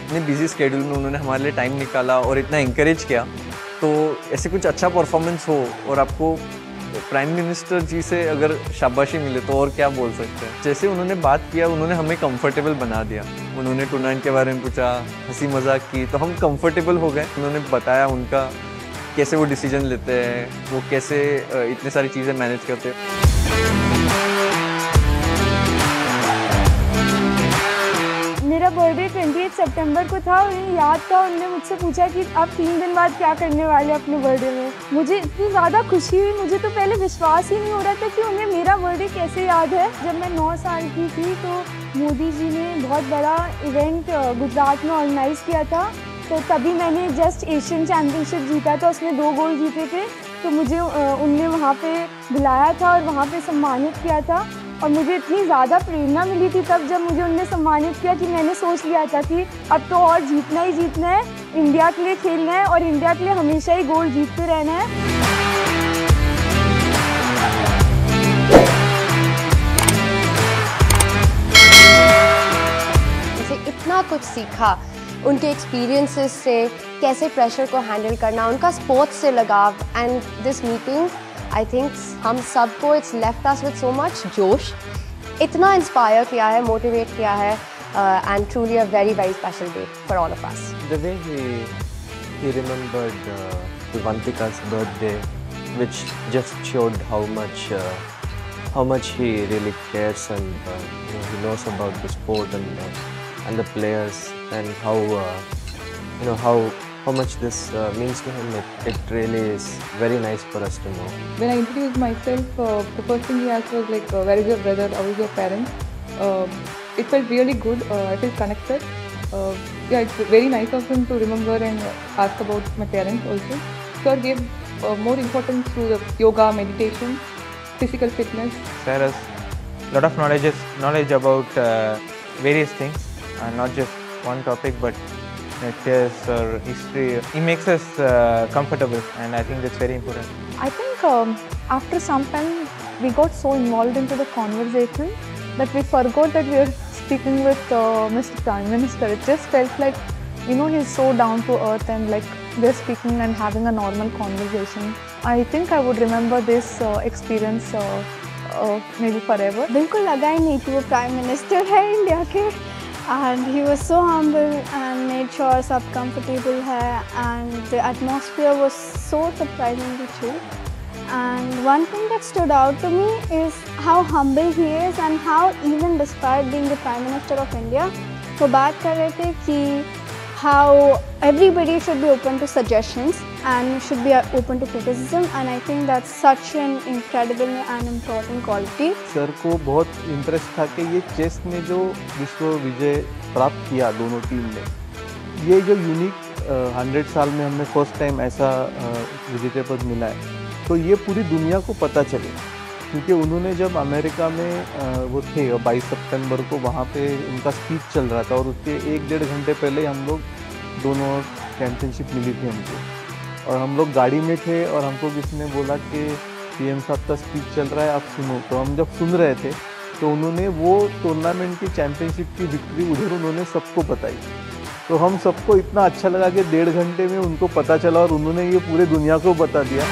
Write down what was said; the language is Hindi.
इतने बिजी स्केड्यूल में उन्होंने हमारे लिए टाइम निकाला और इतना इंकरेज किया, तो ऐसे कुछ अच्छा परफॉर्मेंस हो और आपको प्राइम मिनिस्टर जी से अगर शाबाशी मिले तो और क्या बोल सकते हैं। जैसे उन्होंने बात किया, उन्होंने हमें कंफर्टेबल बना दिया। उन्होंने टूर्नामेंट के बारे में पूछा, हंसी मजाक की, तो हम कंफर्टेबल हो गए। उन्होंने बताया उनका कैसे वो डिसीजन लेते हैं, वो कैसे इतने सारी चीज़ें मैनेज करते हैं। मेरा बर्थडे 28 सितंबर को था और उन्हें याद था। उन्होंने मुझसे पूछा कि आप 3 दिन बाद क्या करने वाले हैं अपने बर्थडे में। मुझे इतनी ज़्यादा खुशी हुई, मुझे तो पहले विश्वास ही नहीं हो रहा था कि उन्हें मेरा बर्थडे कैसे याद है। जब मैं 9 साल की थी तो मोदी जी ने बहुत बड़ा इवेंट गुजरात में ऑर्गेनाइज़ किया था, तो तभी मैंने जस्ट एशियन चैम्पियनशिप जीता था, उसमें 2 गोल्ड जीते थे। तो मुझे उनने वहाँ पे बुलाया था और वहाँ पे सम्मानित किया था और मुझे इतनी ज़्यादा प्रेरणा मिली थी तब जब मुझे उनने सम्मानित किया कि मैंने सोच लिया था कि अब तो और जीतना ही जीतना है, इंडिया के लिए खेलना है और इंडिया के लिए हमेशा ही गोल्ड जीतते रहना है। जैसे इतना कुछ सीखा उनके एक्सपीरियंसेस से, कैसे प्रेशर को हैंडल करना, उनका स्पोर्ट्स से लगाव। And this meeting I think हम सबको it's left us with so much जोश, इतना इंस्पायर किया है, मोटिवेट किया है, and truly a very very special day for all of us. The way he remembered Vantika's birthday, which just showed how much he really cares and he knows about the sport and the players and how much this means to him. It really is very nice for us to know. When I introduced myself, the first thing he asked was like, where is your brother, how is your parents? It felt really good, I felt connected. Yeah, it's very nice of him to remember and ask about my parents also. Sir gave more importance to the yoga, meditation, physical fitness. Sir has a lot of knowledge about various things, and not just one topic, but chess or history. He makes us comfortable, and I think that's very important. I think after some time we got so involved into the conversation that we forgot that we were speaking with Mr. Prime Minister. It just felt like, he's so down to earth and like we're speaking and having a normal conversation. I think I would remember this experience maybe forever. बिल्कुल लगा ही नहीं कि वो प्राइम मिनिस्टर है इंडिया के, and he was so humble and made sure सब comfortable है, and the atmosphere was so surprisingly chill. And one thing that stood out to me is how humble he is and how even despite being the Prime Minister of India, वो बात कर रहे थे कि how everybody should be open to suggestions and should be open to criticism, and I think that's such an incredible and important quality. Sir को बहुत इंटरेस्ट था कि ये चेस में जो विश्व विजय प्राप्त किया दोनों टीम ने, ये जो यूनिक 100 साल में हमें फर्स्ट टाइम ऐसा विजेता पद मिला है, तो ये पूरी दुनिया को पता चले। क्योंकि उन्होंने जब अमेरिका में वो थे 22 सितंबर को, वहाँ पे उनका स्पीच चल रहा था और उसके 1-1.5 घंटे पहले हम लोग दोनों चैम्पियनशिप मिली थी हमको, और हम लोग गाड़ी में थे और हमको किसी ने बोला कि पीएम साहब का स्पीच चल रहा है, आप सुनो। तो हम जब सुन रहे थे तो उन्होंने वो टूर्नामेंट की चैम्पियनशिप की विक्ट्री उधर उन्होंने सबको बताई। तो हम सबको इतना अच्छा लगा कि 1.5 घंटे में उनको पता चला और उन्होंने ये पूरे दुनिया को बता दिया।